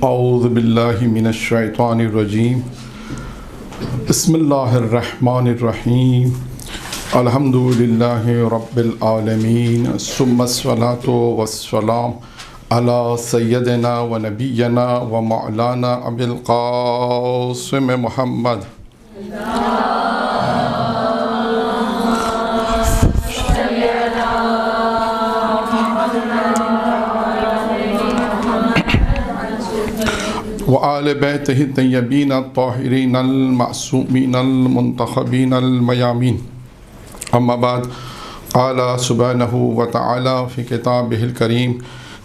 اعوذ باللہ من الشیطان الرجیم بسم اللہ الرحمن الرحیم الحمد للہ رب العالمین ثم الصلاۃ والسلام علی سیدنا و نبینا و مولانا ابی القاسم محمد وآل بیتہ الطیبین الطاہرین المعصومین المنتخبین المیامین اما بعد قال سبحانہ وتعالی فی کتابہ الکریم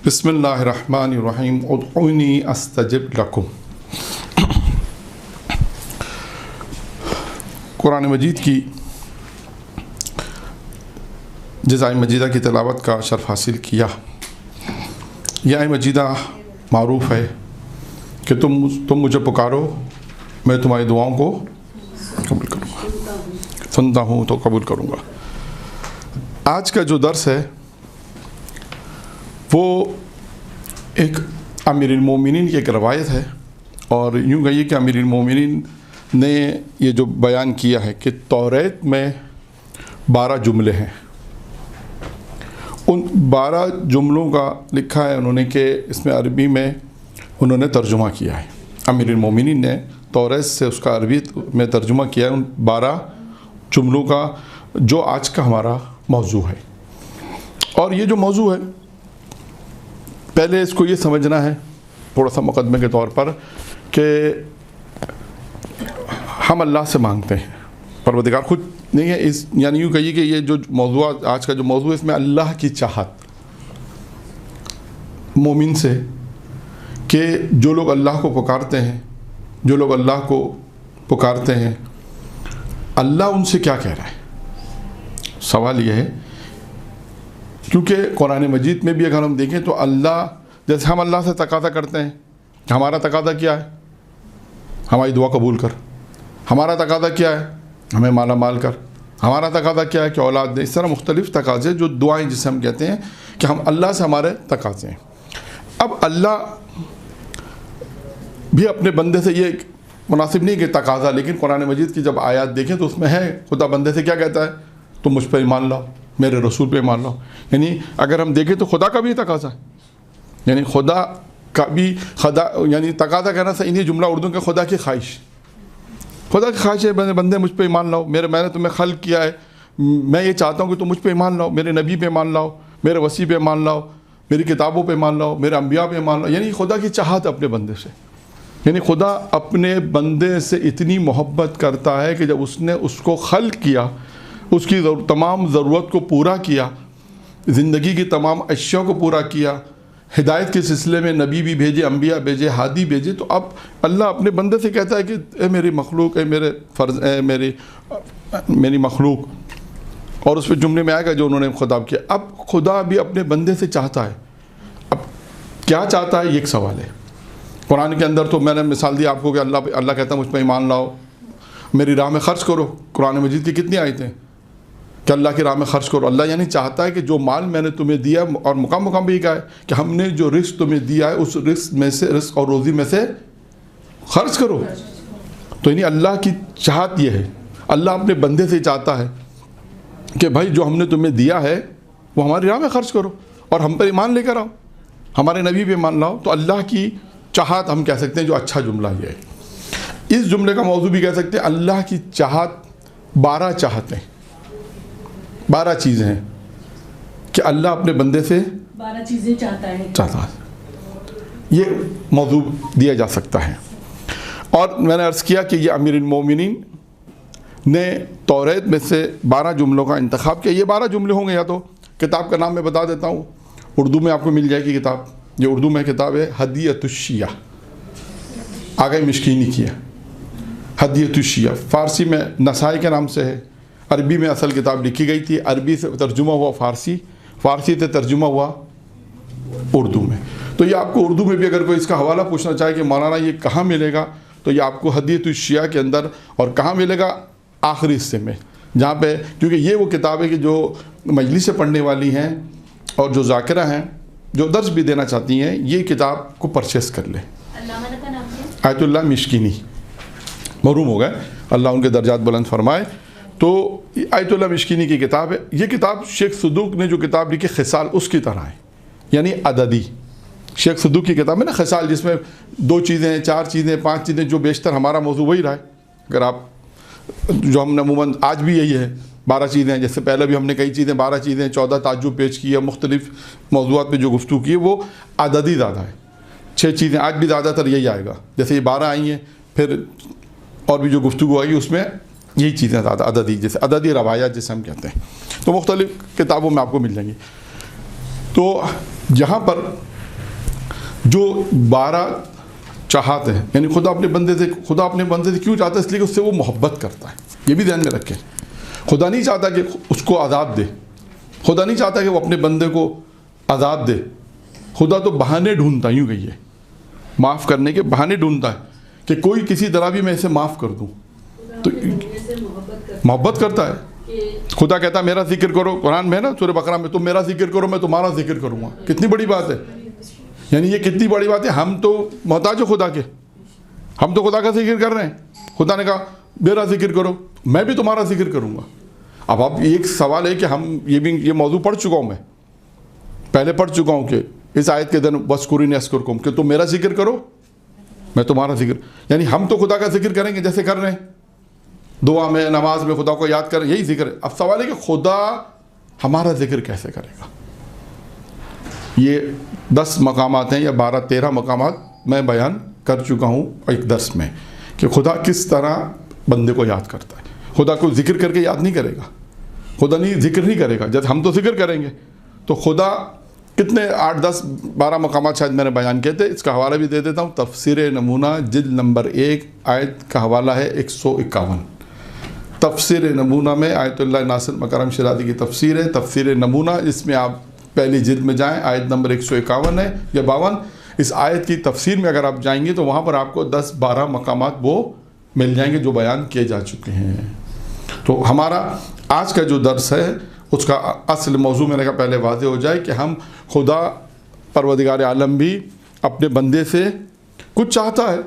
بسم اللہ الرحمن الرحیم ادعونی استجب لکم۔ قرآن مجید کی جزائے مجیدہ کی تلاوت کا شرف حاصل کیا۔ یہ آیہ مجیدہ معروف ہے کہ تم مجھے پکارو، میں تمہاری دعاؤں کو قبول کروں گا، سنتا ہوں تو قبول کروں گا۔ آج کا جو درس ہے وہ ایک امیر المومنین کی ایک روایت ہے، اور یوں کہیے کہ امیر المومنین نے یہ جو بیان کیا ہے کہ توریت میں 12 جملے ہیں، ان 12 جملوں کا لکھا ہے انہوں نے کہ اس میں عربی میں انہوں نے ترجمہ کیا ہے۔ امیر المومنین نے توریت سے اس کا عربی میں ترجمہ کیا ہے ان 12 جملوں کا، جو آج کا ہمارا موضوع ہے۔ اور یہ جو موضوع ہے، پہلے اس کو یہ سمجھنا ہے تھوڑا سا مقدمے کے طور پر کہ ہم اللہ سے مانگتے ہیں، پروردگار خود نہیں ہے، یعنی یوں کہیے کہ یہ جو موضوع آج کا جو موضوع ہے، اس میں اللہ کی چاہت مومن سے، کہ جو لوگ اللہ کو پکارتے ہیں، جو لوگ اللہ کو پکارتے ہیں، اللہ ان سے کیا کہہ رہا ہے۔ سوال یہ ہے کیونکہ قرآن مجید میں بھی اگر ہم دیکھیں تو اللہ، جیسے ہم اللہ سے تقاضا کرتے ہیں، ہمارا تقاضا کیا ہے؟ ہماری دعا قبول کر۔ ہمارا تقاضا کیا ہے؟ ہمیں مالا مال کر۔ ہمارا تقاضا کیا ہے؟ کہ اولاد دے۔ اس طرح مختلف تقاضے، جو دعائیں جسے ہم کہتے ہیں کہ ہم اللہ سے ہمارے تقاضے ہیں۔ اب اللہ بھی اپنے بندے سے، یہ مناسب نہیں کہ تقاضا، لیکن قرآن مجید کی جب آیات دیکھیں تو اس میں ہے، خدا بندے سے کیا کہتا ہے؟ تم مجھ پہ ایمان لاؤ، میرے رسول پہ ایمان لاؤ۔ یعنی اگر ہم دیکھیں تو خدا کا بھی تقاضا ہے، یعنی خدا کا بھی یعنی تقاضا کہنا صحیح نہیں، جملہ اردو کا خدا کی خواہش، خدا کی خواہش ہے بندے مجھ پہ ایمان لاؤ، میں نے تمہیں خلق کیا ہے، میں یہ چاہتا ہوں کہ تم مجھ پہ ایمان لاؤ، میرے نبی پہ ایمان لاؤ، میرے وصی پہ ایمان لاؤ، میری کتابوں پہ ایمان لاؤ، میرے انبیاء پہ ایمان لاؤ۔ یعنی خدا کی چاہت اپنے بندے سے، یعنی خدا اپنے بندے سے اتنی محبت کرتا ہے کہ جب اس نے اس کو خلق کیا، اس کی تمام ضرورت کو پورا کیا، زندگی کی تمام اشیاء کو پورا کیا، ہدایت کے سلسلے میں نبی بھی بھیجے، انبیاء بھیجے، ہادی بھیجے، تو اب اللہ اپنے بندے سے کہتا ہے کہ اے میری مخلوق، اے میرے فرض، اے میری مخلوق، اور اس پہ جملے میں آئے گا جو انہوں نے خطاب کیا۔ اب خدا بھی اپنے بندے سے چاہتا ہے، اب کیا چاہتا ہے یہ ایک سوال ہے۔ قرآن کے اندر تو میں نے مثال دی آپ کو کہ اللہ کہتا ہے مجھ پہ ایمان لاؤ، میری راہ میں خرچ کرو۔ قرآن مجید کی کتنی آیتیں ہیں کہ اللہ کی راہ میں خرچ کرو۔ اللہ یعنی چاہتا ہے کہ جو مال میں نے تمہیں دیا، اور مقام بھی کہا ہے کہ ہم نے جو رزق تمہیں دیا ہے، اس رزق میں سے، رزق اور روزی میں سے خرچ کرو۔ تو یعنی اللہ کی چاہت یہ ہے، اللہ اپنے بندے سے چاہتا ہے کہ بھائی جو ہم نے تمہیں دیا ہے وہ ہماری راہ میں خرچ کرو، اور ہم پر ایمان لے کر آؤ، ہمارے نبی پہ ایمان لاؤ۔ تو اللہ کی چاہت ہم کہہ سکتے ہیں، جو اچھا جملہ یہ ہے۔ اس جملے کا موضوع بھی کہہ سکتے ہیں اللہ کی چاہت، 12 چاہتیں، 12 چیزیں ہیں کہ اللہ اپنے بندے سے 12 چیزیں چاہتا ہے، یہ موضوع دیا جا سکتا ہے۔ اور میں نے عرض کیا کہ یہ امیر المومنین نے توریت میں سے 12 جملوں کا انتخاب کیا۔ یہ 12 جملے ہوں گے، یا تو کتاب کا نام میں بتا دیتا ہوں، اردو میں آپ کو مل جائے گی کتاب، یہ اردو میں کتاب ہے ہدیۃ الشیعہ، آگے مشکینی کی ہے، ہدیۃ الشیعہ، فارسی میں نسائی کے نام سے ہے، عربی میں اصل کتاب لکھی گئی تھی، عربی سے ترجمہ ہوا فارسی، فارسی سے ترجمہ ہوا اردو میں۔ تو یہ آپ کو اردو میں بھی اگر کوئی اس کا حوالہ پوچھنا چاہے کہ مولانا یہ کہاں ملے گا، تو یہ آپ کو ہدیۃ الشیعہ کے اندر، اور کہاں ملے گا؟ آخری حصے میں، جہاں پہ، کیونکہ یہ وہ کتاب ہے کہ جو مجلس سے پڑھنے والی ہیں اور جو ذاکرہ ہیں، جو درس بھی دینا چاہتی ہیں، یہ کتاب کو پرچیز کر لیں۔ آیت اللہ مشکینی محروم ہو گئے، اللہ ان کے درجات بلند فرمائے. تو آیت اللہ مشکینی کی کتاب ہے. یہ کتاب شیخ صدوق نے جو کتاب لکھی خصال اس کی طرح ہے، یعنی عددی. شیخ صدوق کی کتاب ہے نا خصال، جس میں 2 چیزیں 4 چیزیں 5 چیزیں، جو بیشتر ہمارا موضوع وہی رہا ہے. اگر آپ جو ہم نے عموماً آج بھی یہی ہے 12 چیزیں، جیسے پہلے بھی ہم نے کئی چیزیں 12 چیزیں 14 تعجب پیش کی ہے، مختلف موضوعات پہ جو گفتگو کی ہے وہ عددی زیادہ ہے. 6 چیزیں آج بھی زیادہ تر یہی آئے گا، جیسے یہ 12 آئی ہیں، پھر اور بھی جو گفتگو آئی اس میں یہی چیزیں زیادہ عددی، جیسے عددی روایات جسے ہم کہتے ہیں. تو مختلف کتابوں میں آپ کو مل جائیں گی. تو یہاں پر جو 12 چاہت ہے، یعنی خدا اپنے بندے سے کیوں چاہتا ہے؟ اس لیے کہ اس سے وہ محبت کرتا ہے. یہ بھی ذہن میں رکھیں، خدا نہیں چاہتا کہ اس کو عذاب دے، خدا نہیں چاہتا کہ وہ اپنے بندے کو عذاب دے. خدا تو بہانے ڈھونڈتا، یوں کہیے معاف کرنے کے بہانے ڈھونڈتا ہے کہ کوئی کسی طرح بھی میں اسے معاف کر دوں. تو محبت کرتا ہے. خدا کہتا ہے میرا ذکر کرو، قرآن میں ہے نا سورہ بقرہ میں، تم میرا ذکر کرو میں تمہارا ذکر کروں گا. کتنی بڑی بات ہے، یعنی یہ کتنی بڑی بات ہے. ہم تو محتاج ہو خدا کے، ہم تو خدا کا ذکر کر رہے ہیں. خدا نے کہا میرا ذکر کرو، میں بھی تمہارا ذکر کروں گا. اب ایک سوال ہے کہ ہم یہ موضوع پڑھ چکا ہوں، میں پہلے پڑھ چکا ہوں کہ اس آیت کے دن وَاذْكُرُونِی اذْكُرْکُم، کہ تم میرا ذکر کرو میں تمہارا ذکر. یعنی ہم تو خدا کا ذکر کریں گے جیسے کر رہے ہیں، دعا میں نماز میں خدا کو یاد کریں، یہی ذکر ہے. اب سوال ہے کہ خدا ہمارا ذکر کیسے کرے گا؟ یہ 10 مقامات ہیں یا 12-13 مقامات میں بیان کر چکا ہوں ایک درس میں، کہ خدا کس طرح بندے کو یاد کرتا ہے. خدا کو ذکر کر کے یاد نہیں کرے گا، خدا ذکر نہیں کرے گا. جب ہم تو ذکر کریں گے تو خدا کتنے 8-10-12 مقامات شاید میں نے بیان کیے تھے. اس کا حوالہ بھی دے دیتا ہوں. تفسیر نمونہ جلد نمبر 1 آیت کا حوالہ ہے 151. تفسیر نمونہ میں آیت اللہ ناصر مکرم شیرازی کی تفسیر ہے، تفسیر نمونہ. اس میں آپ پہلی جلد میں جائیں، آیت نمبر 151 ہے یا 52. اس آیت کی تفسیر میں اگر آپ جائیں گے تو وہاں پر آپ کو 10-12 مقامات وہ مل جائیں گے جو بیان کیے جا چکے ہیں. تو ہمارا آج کا جو درس ہے اس کا اصل موضوع میں نے کہا پہلے واضح ہو جائے کہ ہم خدا پروردگار عالم بھی اپنے بندے سے کچھ چاہتا ہے،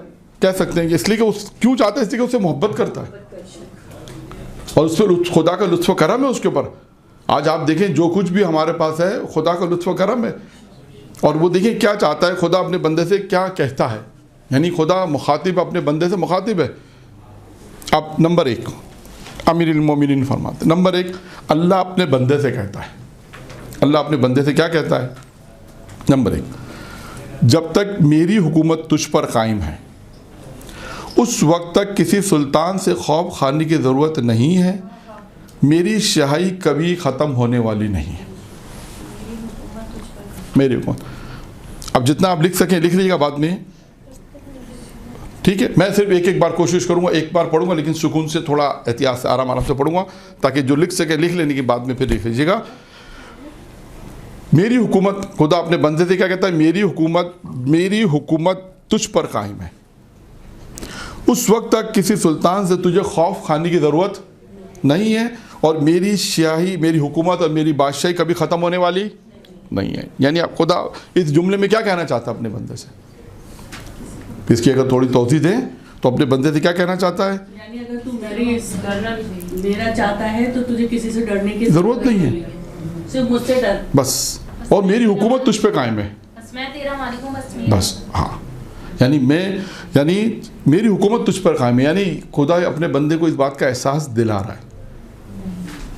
کہہ سکتے ہیں کہ اس لیے کہ کیوں چاہتا ہے؟ اس لیے کہ اس سے محبت کرتا ہے اور اس پہ خدا کا لطف و کرم ہے اس کے اوپر. آج آپ دیکھیں جو کچھ بھی ہمارے پاس ہے خدا کا لطف و کرم ہے. اور وہ دیکھیں کیا چاہتا ہے خدا اپنے بندے سے، کیا کہتا ہے. یعنی خدا مخاطب اپنے بندے سے مخاطب ہے. اب نمبر 1 امیر المومنین فرماتے، نمبر 1 اللہ اپنے بندے سے کہتا ہے. اللہ اپنے بندے سے کیا کہتا ہے؟ نمبر 1 جب تک میری حکومت تجھ پر قائم ہے اس وقت تک کسی سلطان سے خوف کھانے کی ضرورت نہیں ہے، میری شاہی کبھی ختم ہونے والی نہیں ہے. میری حکومت، اب جتنا آپ لکھ سکیں لکھ لیجیے گا بعد میں، ٹھیک ہے. میں صرف ایک بار کوشش کروں گا، ایک بار پڑھوں گا لیکن سکون سے، تھوڑا احتیاط سے، آرام سے پڑھوں گا تاکہ جو لکھ سکے لکھ لینے کے بعد میں پھر لکھ لیجیے گا. میری حکومت، خدا اپنے بندے سے کیا کہتا ہے؟ میری حکومت تجھ پر قائم ہے، اس وقت تک کسی سلطان سے تجھے خوف کھانے کی ضرورت نہیں ہے، اور میری شاہی، میری حکومت اور میری بادشاہی کبھی ختم ہونے والی نہیں ہے. یعنی اب خدا اس جملے میں کیا کہنا چاہتا ہے اپنے بندے سے؟ اس کی اگر تھوڑی توضیح دیں تو اپنے بندے سے کیا کہنا چاہتا ہے؟ یعنی اگر تو میرا چاہتا ہے تو تجھے کسی سے ڈرنے کی ضرورت نہیں ہے، صرف مجھ سے ڈر بس. اور میری حکومت تجھ پہ قائم ہے میں تیرا مالک ہوں بس. ہاں، یعنی میری حکومت تجھ پر قائم ہے. یعنی خدا اپنے بندے کو اس بات کا احساس دلا رہا ہے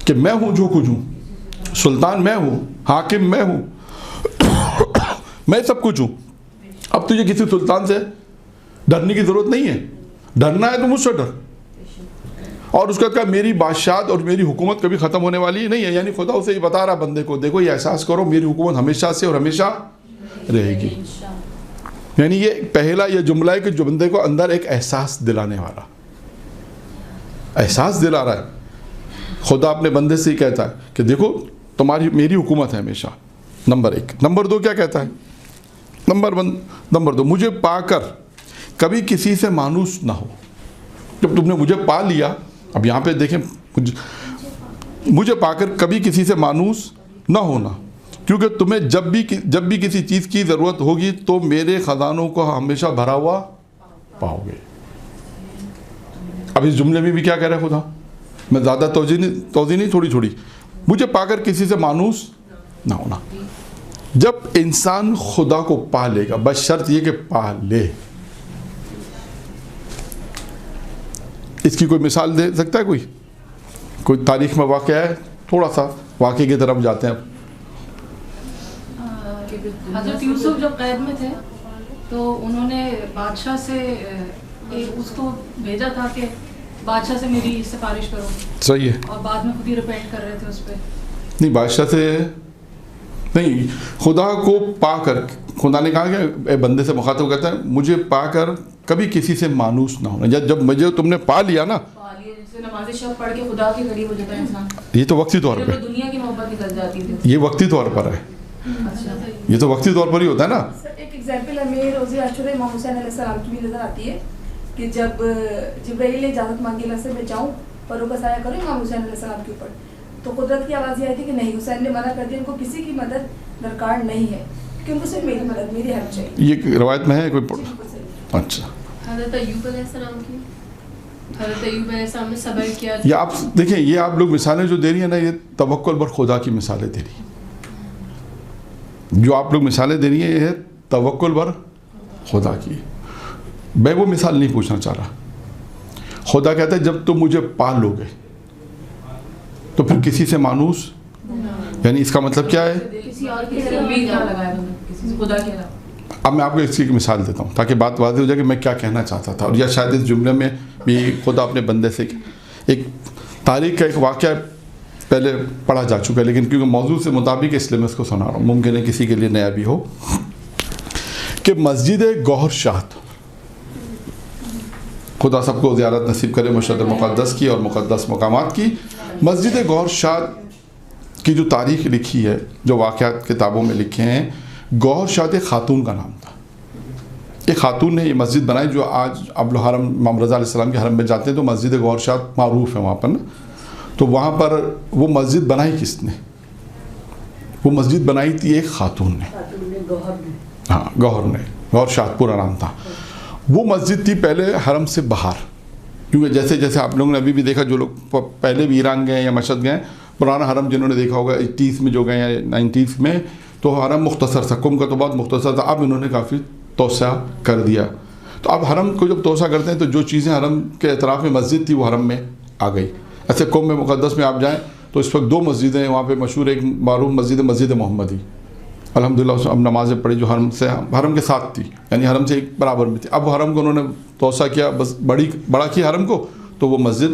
کہ میں ہوں جو کچھ ہوں، سلطان میں ہوں، حاکم میں ہوں، میں سب کچھ ہوں. اب تجھے کسی سلطان سے ڈرنے کی ضرورت نہیں ہے، ڈرنا ہے تو مجھ سے ڈر. اور اس کا کہا میری بادشاہت اور میری حکومت کبھی ختم ہونے والی نہیں ہے. یعنی خدا اسے یہ بتا رہا بندے کو، دیکھو یہ احساس کرو میری حکومت ہمیشہ سے اور ہمیشہ رہے گی. یعنی یہ پہلا یہ جملہ ہے کہ جو بندے کو اندر ایک احساس دلانے والا، احساس دلا رہا ہے. خدا اپنے بندے سے ہی کہتا ہے کہ دیکھو میری حکومت ہے ہمیشہ. نمبر 1. نمبر 2 کیا کہتا ہے؟ نمبر 2 مجھے پا کر کبھی کسی سے مانوس نہ ہو. جب تم نے مجھے پا لیا، اب یہاں پہ دیکھیں، مجھے پا کر کبھی کسی سے مانوس نہ ہونا، کیونکہ تمہیں جب بھی کسی چیز کی ضرورت ہوگی تو میرے خزانوں کو ہمیشہ بھرا ہوا پاؤ گے. اب اس جملے میں بھی کیا کہہ رہا ہے خدا؟ میں زیادہ توضیح نہیں، تھوڑی تھوڑی. مجھے پا کر کسی سے مانوس نہ ہونا. جب انسان خدا کو پا لے گا، بس شرط یہ کہ پا لے. اس کی کوئی مثال دے سکتا ہے کوئی تاریخ میں واقعہ ہے؟ تھوڑا سا واقعے کی طرف جاتے ہیں. حضرت یوسف جب قید میں تھے تو انہوں نے بادشاہ سے اس کو بھیجا تھا کہ بادشاہ سے میری سفارش کرو. صحیح ہے. اور بعد میں خود ہی ریپینٹ کر رہے تھے اس پہ. نہیں، بادشاہ سے نہیں، خدا کو پا کر. خدا نے کہا کہ بندے سے مخاطب کہتا ہے مجھے پا کر کبھی کسی سے مانوس نہ ہونا. جب مجھے تم نے پا لیا نا، نماز شب پڑھ کے خدا کے قریب ہو جاتا ہے انسان. یہ تو وقتی طور پہ، دنیا کی محبت نکل جاتی تھی. یہ وقتی طور پر ہے. یہ تو وقتی طور پر ہی ہوتا ہے نا. ایک ایگزامپل ہمیں روزے عاشورہ امام حسین علیہ السلام کی بھی نظر آتی ہے کہ جب جبرائیل نے اجازت مانگی اللہ سے میں جاؤں پروں کا سایہ کرو امام حسین علیہ السلام کے اوپر، تو قدرت کی آواز یہ آئی تھی کہ نہیں، حسین نے منع کر دیا، ان کو کسی کی مدد درکار نہیں ہے کہ ان کو صرف میری مدد، میری ہیلپ چاہیے. یہ روایت میں ہے کوئی؟ اچھا. حضرت ایوب علیہ السلام کی، حضرت ایوب علیہ السلام نے صبر کیا. یہ آپ دیکھیں، یہ آپ لوگ مثالیں جو دے رہی ہیں نا، یہ توکل پر خدا کی مثالیں دے رہی ہیں. جو آپ لوگ مثالیں دے رہی ہیں یہ ہے توکل پر خدا کی. میں وہ مثال نہیں پوچھنا چاہ رہا. خدا کہتا ہے جب تم مجھے پا لو گے تو پھر کسی سے مانوس، یعنی اس کا مطلب کیا ہے؟ کسی اور کی امید نہ لگائے کسی سے خدا کے علاوہ. اب میں آپ کو اس کی ایک مثال دیتا ہوں تاکہ بات واضح ہو جائے کہ میں کیا کہنا چاہتا تھا. اور یا شاید اس جملے میں بھی خدا اپنے بندے سے ایک تاریخ کا ایک واقعہ پہلے پڑھا جا چکا ہے، لیکن کیونکہ موضوع سے مطابق اس لیے میں اس کو سنا رہا ہوں، ممکن ہے کسی کے لیے نیا بھی ہو. کہ مسجد گوہر شاہد، خدا سب کو زیارت نصیب کرے مشہد المقدس کی اور مقدس مقامات کی. مسجد گوہر شاہد کی جو تاریخ لکھی ہے، جو واقعات کتابوں میں لکھے ہیں، گوہر شاہد ایک خاتون کا نام تھا. ایک خاتون نے یہ مسجد بنائی جو آج اب الحرم امام رضا علیہ السلام کے حرم میں جاتے ہیں تو مسجد گوہر شاہد معروف ہے وہاں پر نا. تو وہاں پر وہ مسجد بنائی کس نے؟ وہ مسجد بنائی تھی ایک خاتون نے. ہاں، گوہر شاہد پورا نام تھا. وہ مسجد تھی پہلے حرم سے باہر، کیونکہ جیسے جیسے آپ لوگوں نے ابھی بھی دیکھا، جو لوگ پہلے بھی ایران گئے یا مشہد گئے، پرانا حرم جنہوں نے دیکھا ہوگا 80s میں جو گئے یا 90s میں، تو حرم مختصر تھا. کم کا تو بہت مختصر تھا. اب انہوں نے کافی توسعہ کر دیا. تو اب حرم کو جب توسعہ کرتے ہیں تو جو چیزیں حرم کے اطراف میں مسجد تھی وہ حرم میں آ گئی. ایسے قوم مقدس میں آپ جائیں تو اس وقت 2 مسجدیں ہیں وہاں پہ مشہور. ایک معروف مسجد محمدی، الحمدللہ اس اب نمازیں پڑھی، جو حرم کے ساتھ تھی، یعنی حرم سے ایک برابر میں تھی. اب حرم کو انہوں نے توسعہ کیا، بس بڑا کیا حرم کو، تو وہ مسجد.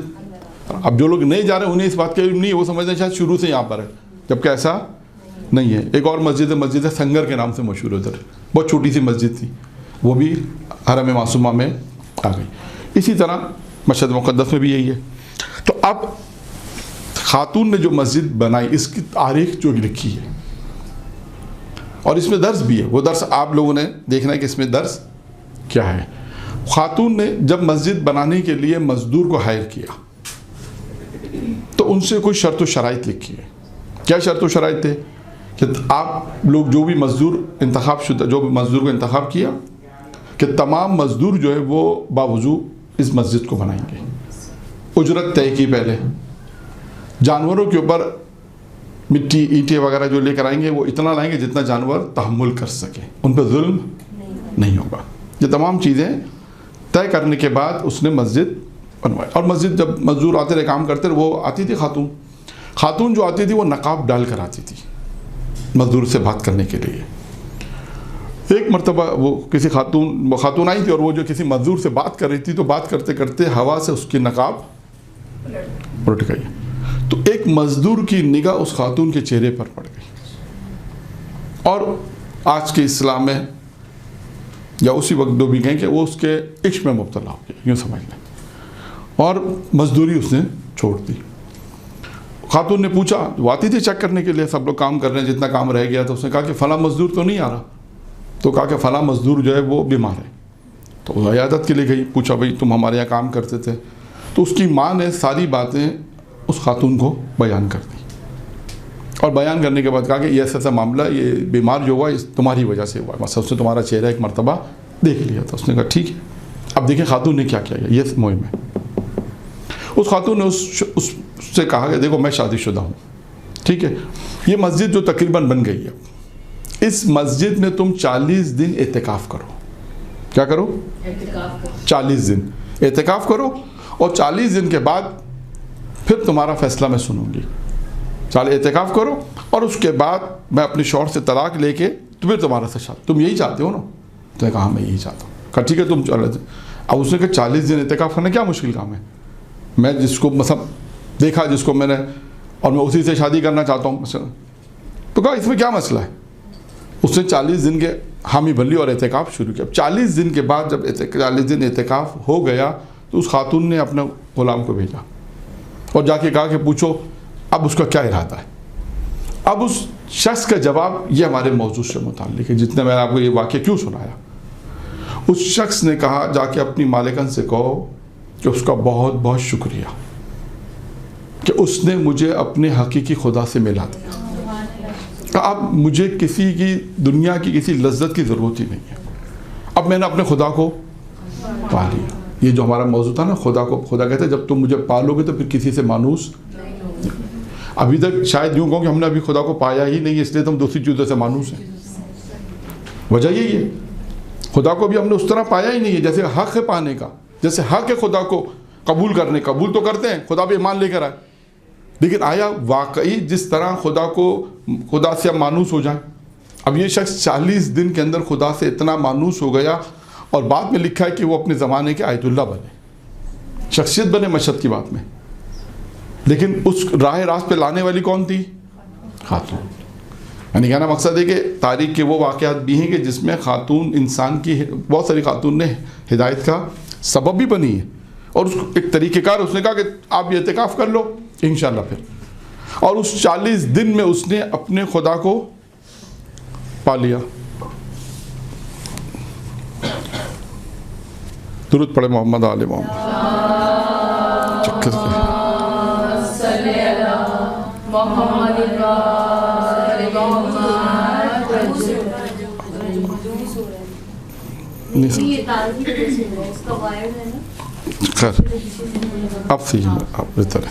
اب جو لوگ نہیں جا رہے انہیں اس بات کی نہیں، وہ سمجھتے ہیں شاید شروع سے یہاں پر ہے، جبکہ ایسا نہیں ہے. ایک اور مسجد ہے سنگر کے نام سے مشہور، ادھر بہت چھوٹی سی مسجد تھی، وہ بھی حرم معصومہ میں آ گئی. اسی طرح مشہد مقدس میں بھی یہی ہے. تو اب خاتون نے جو مسجد بنائی، اس کی تاریخ جو لکھی ہے اور اس میں درس بھی ہے، وہ درس آپ لوگوں نے دیکھنا ہے کہ اس میں درس کیا ہے. خاتون نے جب مسجد بنانے کے لیے مزدور کو ہائر کیا تو ان سے کوئی شرط و شرائط لکھی ہے. کیا شرط و شرائط تھے؟ کہ آپ لوگ جو بھی مزدور انتخاب شدہ، جو بھی مزدور کو انتخاب کیا، کہ تمام مزدور جو ہے وہ باوضو اس مسجد کو بنائیں گے. اجرت طے کی پہلے. جانوروں کے اوپر مٹی اینٹیں وغیرہ جو لے کر آئیں گے وہ اتنا لائیں گے جتنا جانور تحمل کر سکے، ان پہ ظلم نہیں ہوگا. یہ تمام چیزیں طے کرنے کے بعد اس نے مسجد بنوائی. اور مسجد جب مزدور آتے رہے کام کرتے رہے، وہ آتی تھی خاتون جو آتی تھی وہ نقاب ڈال کر آتی تھی مزدور سے بات کرنے کے لیے. ایک مرتبہ وہ کسی خاتون آئی تھی اور وہ جو کسی مزدور سے بات کر رہی تھی، تو بات کرتے کرتے ہوا سے اس کی نقاب الٹ گئی. تو ایک مزدور کی نگاہ اس خاتون کے چہرے پر پڑ گئی، اور آج کے اسلام میں یا اسی وقت ڈوبی گئے کہ وہ اس کے عشق میں مبتلا ہو گیا، یوں سمجھ لیں، اور مزدوری اس نے چھوڑ دی. خاتون نے پوچھا، وہ آتی تھی چیک کرنے کے لیے سب لوگ کام کر رہے ہیں، جتنا کام رہ گیا، تو اس نے کہا کہ فلاں مزدور تو نہیں آ رہا. تو کہا کہ فلاں مزدور جو ہے وہ بیمار ہے. تو وہ عیادت کے لیے گئی، پوچھا بھائی تم ہمارے یہاں کام کرتے تھے؟ تو اس کی ماں نے ساری باتیں اس خاتون کو بیان کر دی، اور بیان کرنے کے بعد کہا کہ یہ ایسا معاملہ، یہ بیمار جو ہوا تمہاری وجہ سے ہوا، مثلا اس نے تمہارا چہرہ ایک مرتبہ دیکھ لیا تھا. اس نے کہا ٹھیک ہے، اب دیکھیں خاتون نے کیا کیا، یہ مہم ہے. اس خاتون نے اس سے کہا کہ دیکھو میں شادی شدہ ہوں، ٹھیک ہے، یہ مسجد جو تقریباً بن گئی ہے، اس مسجد میں تم 40 دن اعتکاف کرو. کیا کرو؟ 40 دن اعتکاف کرو، اور 40 دن کے بعد پھر تمہارا فیصلہ میں سنوں گی. اعتکاف کرو، اور اس کے بعد میں اپنے شوہر سے طلاق لے کے پھر تمہارا سے شادی. تم یہی چاہتے ہو نا؟ تو نے کہا میں یہی چاہتا ہوں. کہا ٹھیک ہے تم 40 دن. اب اس نے کہا 40 دن اعتکاف کرنا کیا مشکل کام ہے؟ میں جس کو مثلا دیکھا، جس کو میں نے، اور میں اسی سے شادی کرنا چاہتا ہوں مثلا، تو کہا اس میں کیا مسئلہ ہے؟ اس نے 40 دن کے حامی بھلی اور اعتکاف شروع کیا. 40 دن کے بعد جب 40 دن اعتکاف ہو گیا تو اس خاتون نے اپنے غلام کو بھیجا اور جا کے کہا کہ پوچھو اب اس کا کیا ارادہ ہے. اب اس شخص کا جواب یہ ہمارے موضوع سے متعلق ہے، جتنے میں نے آپ کو یہ واقعہ کیوں سنایا. اس شخص نے کہا جا کے اپنی مالکن سے کہو کہ اس کا بہت بہت شکریہ کہ اس نے مجھے اپنے حقیقی خدا سے ملا دیا. اب مجھے کسی کی دنیا کی کسی لذت کی ضرورت ہی نہیں ہے، اب میں نے اپنے خدا کو پا لیا. یہ جو ہمارا موضوع تھا نا، خدا کہتے ہیں جب تم مجھے پالو گے تو پھر کسی سے مانوس. ابھی تک شاید یوں کہوں کہ ہم نے ابھی خدا کو پایا ہی نہیں، اس لیے تم دوسری چیزوں سے مانوس ہیں. وجہ یہی ہے، خدا کو بھی ہم نے اس طرح پایا ہی نہیں ہے جیسے حق ہے پانے کا، جیسے حق ہے خدا کو قبول کرنے. قبول تو کرتے ہیں، خدا پہ ایمان لے کر آئے، لیکن آیا واقعی جس طرح خدا سے ہم مانوس ہو جائیں؟ اب یہ شخص 40 دن کے اندر خدا سے اتنا مانوس ہو گیا، اور بعد میں لکھا ہے کہ وہ اپنے زمانے کے آیت اللہ بنے، شخصیت بنے مشہد کی بات میں. لیکن اس راہ راست پہ لانے والی کون تھی؟ خاتون. یعنی کہنا مقصد ہے کہ تاریخ کے وہ واقعات بھی ہیں کہ جس میں خاتون انسان کی، بہت ساری خاتون نے ہدایت کا سبب بھی بنی ہے، اور اس ایک طریقہ کار اس نے کہا کہ آپ یہ اعتکاف کر لو انشاءاللہ پھر. اور اس 40 دن میں اس نے اپنے خدا کو پا لیا. درود پڑھے محمد آل محمد. خیر اب صحیح ہے، اب بہتر ہے.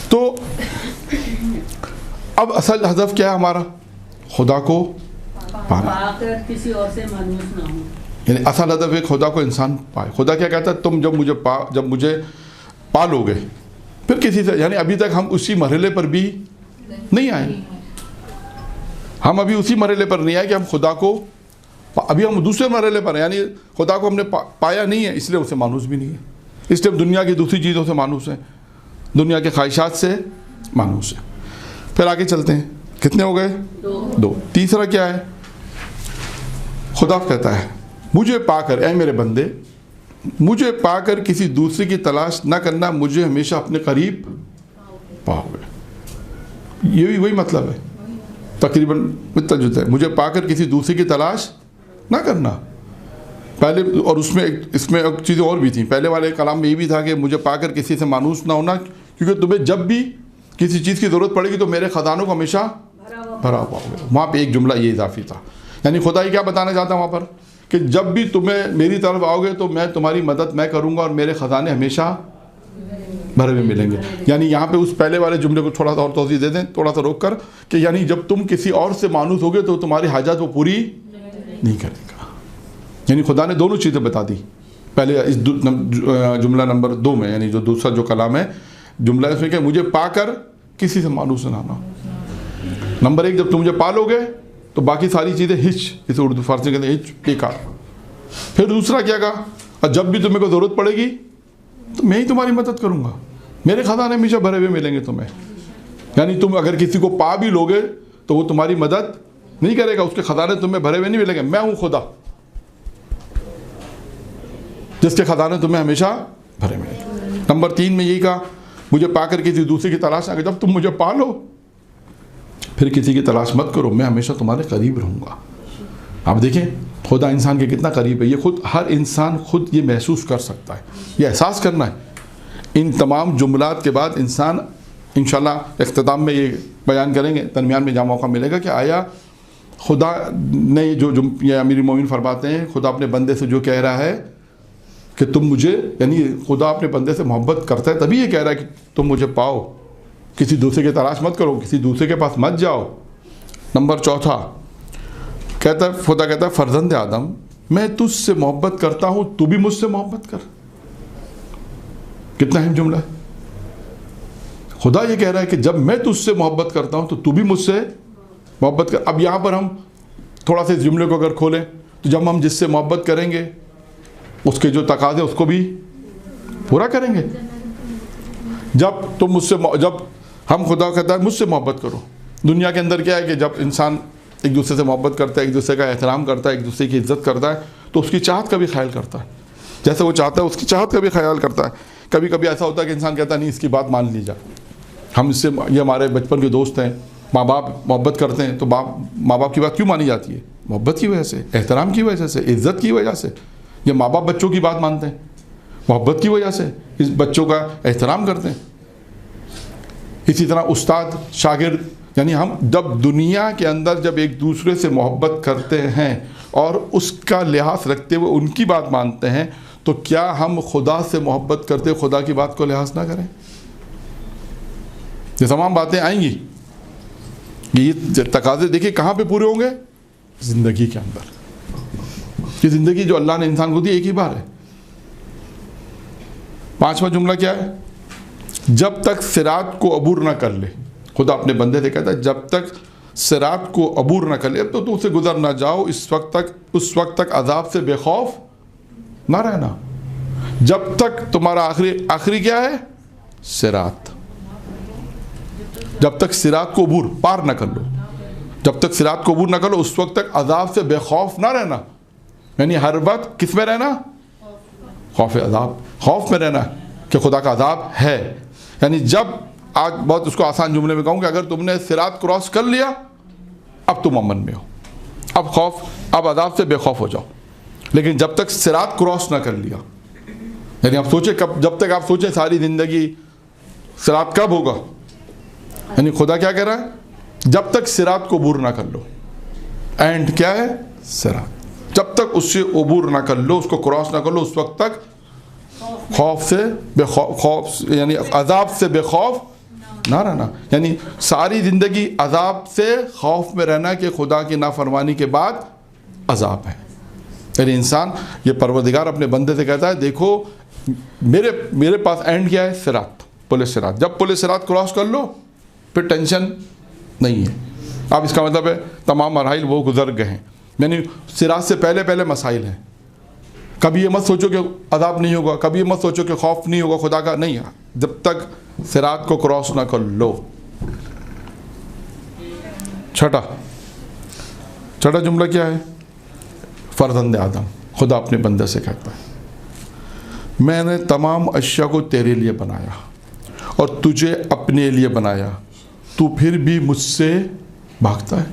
تو اب اصل ہدف کیا ہے ہمارا؟ خدا کو پانا. کسی اور سے مانوس نہ ہو. یعنی اصل ہدف ہے خدا کو انسان پائے. خدا کیا کہتا ہے؟ تم جب مجھے پالو گے پھر کسی سے، یعنی ابھی تک ہم اسی مرحلے پر بھی نہیں آئے. ہم ابھی اسی مرحلے پر نہیں آئے کہ ہم خدا کو، ابھی ہم دوسرے مرحلے پر ہیں، یعنی خدا کو ہم نے پایا نہیں ہے، اس لیے اسے مانوس بھی نہیں ہے. اس لیے ہم دنیا کی دوسری چیزوں سے مانوس ہیں، دنیا کے خواہشات سے مانوس ہیں. پھر آگے چلتے ہیں. کتنے ہو گئے؟ 2. تیسرا کیا ہے؟ خدا کہتا ہے مجھے پا کر، اے میرے بندے، مجھے پا کر کسی دوسرے کی تلاش نہ کرنا، مجھے ہمیشہ اپنے قریب پاؤ گے. یہ بھی وہی مطلب ہے تقریباً اتنا جو ہے، مجھے پا کر کسی دوسرے کی تلاش نہ کرنا. پہلے، اور اس میں ایک چیزیں اور بھی تھیں. پہلے والے کلام میں یہ بھی تھا کہ مجھے پا کر کسی سے مانوس نہ ہونا، کیونکہ تمہیں جب بھی کسی چیز کی ضرورت پڑے گی تو میرے خزانوں کو ہمیشہ بھرا پاؤ گے. وہاں پہ ایک جملہ یہ اضافی تھا. یعنی خدا یہ کیا بتانا چاہتا ہے وہاں پر کہ جب بھی تمہیں میری طرف آؤ گے تو میں تمہاری مدد میں کروں گا، اور میرے خزانے ہمیشہ بھرے ہوئے ملیں گے. یعنی یہاں پہ اس پہلے والے جملے کو تھوڑا سا اور توضیح دے دیں، تھوڑا سا روک کر، کہ یعنی جب تم کسی اور سے مانوس ہوگے تو تمہاری حاجات وہ پوری نہیں کرے گا. یعنی خدا نے دونوں چیزیں بتا دی. پہلے اس جملہ نمبر 2 میں، یعنی جو دوسرا جو کلام ہے جملہ، اس میں کہ مجھے پا کر کسی سے مانوس نہ ہونا. نمبر 1 جب تم مجھے پالو گے تو باقی ساری چیزیں ہچ، جسے اردو فارسی کہتے ہیں ہچ، بیکار. پھر دوسرا کیا کہا؟ اور جب بھی تمہیں کو ضرورت پڑے گی تو میں ہی تمہاری مدد کروں گا، میرے خزانے ہمیشہ بھرے ہوئے ملیں گے تمہیں. یعنی تم اگر کسی کو پا بھی لوگے تو وہ تمہاری مدد نہیں کرے گا، اس کے خزانے تمہیں بھرے ہوئے نہیں ملیں گے. میں ہوں خدا جس کے خزانے تمہیں ہمیشہ بھرے ملیں گے. نمبر 3 میں یہی کہا مجھے پا کر کسی دوسرے کی تلاش نہ کرو. جب تم مجھے پا لو پھر کسی کی تلاش مت کرو، میں ہمیشہ تمہارے قریب رہوں گا. آپ دیکھیں خدا انسان کے کتنا قریب ہے. یہ خود ہر انسان خود یہ محسوس کر سکتا ہے، یہ احساس کرنا ہے. ان تمام جملات کے بعد انسان انشاءاللہ اختتام میں یہ بیان کریں گے، درمیان میں جہاں موقع ملے گا، کہ آیا خدا نے جو یہ امیر المومنین فرماتے ہیں، خدا اپنے بندے سے جو کہہ رہا ہے کہ تم مجھے، یعنی خدا اپنے بندے سے محبت کرتا ہے تبھی یہ کہہ رہا ہے کہ تم مجھے پاؤ، کسی دوسرے کی تلاش مت کرو، کسی دوسرے کے پاس مت جاؤ۔ نمبر 4 کہتا ہے، خدا کہتا ہے فرزند آدم میں تجھ سے محبت کرتا ہوں، تو بھی مجھ سے محبت کر۔ کتنا اہم جملہ ہے۔ خدا یہ کہہ رہا ہے کہ جب میں تجھ سے محبت کرتا ہوں تو بھی مجھ سے محبت کر۔ اب یہاں پر ہم تھوڑا سا اس جملے کو اگر کھولیں تو جب ہم جس سے محبت کریں گے اس کے جو تقاضے اس کو بھی پورا کریں گے۔ جب تم مجھ سے، جب ہم، خدا کہتا ہے مجھ سے محبت کرو۔ دنیا کے اندر کیا ہے کہ جب انسان ایک دوسرے سے محبت کرتا ہے، ایک دوسرے کا احترام کرتا ہے، ایک دوسرے کی عزت کرتا ہے تو اس کی چاہت کا بھی خیال کرتا ہے، جیسے وہ چاہتا ہے اس کی چاہت کا بھی خیال کرتا ہے۔ کبھی کبھی ایسا ہوتا ہے کہ انسان کہتا ہے نہیں اس کی بات مان لی جائے، ہم اس سے، یہ ہمارے بچپن کے دوست ہیں، ماں باپ محبت کرتے ہیں تو ماں باپ کی بات کیوں مانی جاتی ہے؟ محبت کی وجہ سے، احترام کی وجہ سے، عزت کی وجہ سے۔ یہ ماں باپ بچوں کی بات مانتے ہیں محبت کی وجہ سے، اس بچوں کا احترام کرتے ہیں۔ اسی طرح استاد شاگرد، یعنی ہم جب دنیا کے اندر جب ایک دوسرے سے محبت کرتے ہیں اور اس کا لحاظ رکھتے ہوئے ان کی بات مانتے ہیں تو کیا ہم خدا سے محبت کرتے خدا کی بات کو لحاظ نہ کریں؟ یہ تمام باتیں آئیں گی، یہ تقاضے دیکھیں کہاں پہ پورے ہوں گے؟ زندگی کے اندر۔ یہ زندگی جو اللہ نے انسان کو دی ایک ہی بار ہے۔ 5واں جملہ کیا ہے؟ جب تک صراط کو عبور نہ کر لے، خدا اپنے بندے سے کہتا ہے جب تک صراط کو عبور نہ کر لے، اب تو تم سے گزر نہ جاؤ، اس وقت تک عذاب سے بے خوف نہ رہنا، جب تک تمہارا آخری کیا ہے؟ صراط۔ جب تک صراط کو عبور پار نہ کر لو، جب تک صراط کو عبور نہ کر لو اس وقت تک عذاب سے بے خوف نہ رہنا، یعنی ہر وقت کس میں رہنا؟ خوف عذاب، خوف میں رہنا کہ خدا کا عذاب ہے۔ یعنی جب، آج بہت اس کو آسان جملے میں کہوں کہ اگر تم نے صراط کراس کر لیا اب تم امن میں ہو، اب عذاب سے بے خوف ہو جاؤ۔ لیکن جب تک صراط کراس نہ کر لیا، یعنی آپ سوچیں جب تک آپ سوچیں ساری زندگی صراط کب ہوگا، یعنی خدا کیا کہہ رہا ہے؟ جب تک صراط کو عبور نہ کر لو، اینڈ کیا ہے؟ صراط۔ جب تک اس سے عبور نہ کر لو، اس کو کراس نہ کر لو، اس وقت تک خوف سے بے خوف، یعنی عذاب سے بے خوف نہ رہنا، یعنی ساری زندگی عذاب سے خوف میں رہنا کہ خدا کی نافرمانی کے بعد عذاب ہے۔ یعنی انسان، یہ پروردگار اپنے بندے سے کہتا ہے دیکھو میرے پاس اینڈ کیا ہے؟ صراط، پل صراط۔ جب پل صراط کراس کر لو پھر ٹینشن نہیں ہے۔ اب اس کا مطلب ہے تمام مراحل وہ گزر گئے ہیں، یعنی صراط سے پہلے مسائل ہیں۔ کبھی یہ مت سوچو کہ عذاب نہیں ہوگا، کبھی یہ مت سوچو کہ خوف نہیں ہوگا خدا کا، نہیں ہے جب تک صراط کو کراس نہ کر لو۔ چھٹا جملہ کیا ہے؟ فرزند آدم، خدا اپنے بندے سے کہتا ہے میں نے تمام اشیاء کو تیرے لیے بنایا اور تجھے اپنے لیے بنایا، تو پھر بھی مجھ سے بھاگتا ہے۔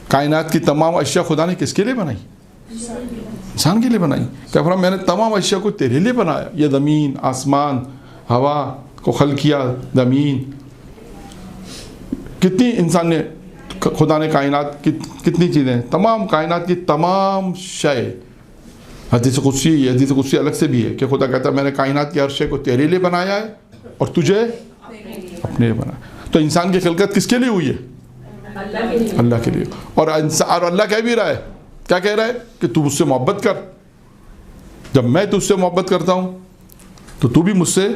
کائنات کی تمام اشیاء خدا نے کس کے لیے بنائی؟ انسان کے لیے بنائی۔ کیا فرمایا؟ میں نے تمام اشیاء کو تیرے لیے بنایا۔ یہ زمین، آسمان، ہوا کو خلق کیا، زمین، کتنی انسان نے، خدا نے کائنات کی کتنی چیزیں، تمام کائنات کی تمام شے۔ حدیث قدسی الگ سے بھی ہے کہ خدا کہتا ہے میں نے کائنات کی ہر شے کو تیرے لیے بنایا ہے اور تجھے اپنے لیے بنایا۔ تو انسان کی خلقت کس کے لیے ہوئی ہے؟ اللہ کے لیے۔ اور اللہ کہہ بھی رہا ہے، کیا کہہ رہا ہے؟ کہ تو مجھ سے محبت کر۔ جب میں تجھ سے محبت کرتا ہوں تو بھی مجھ سے،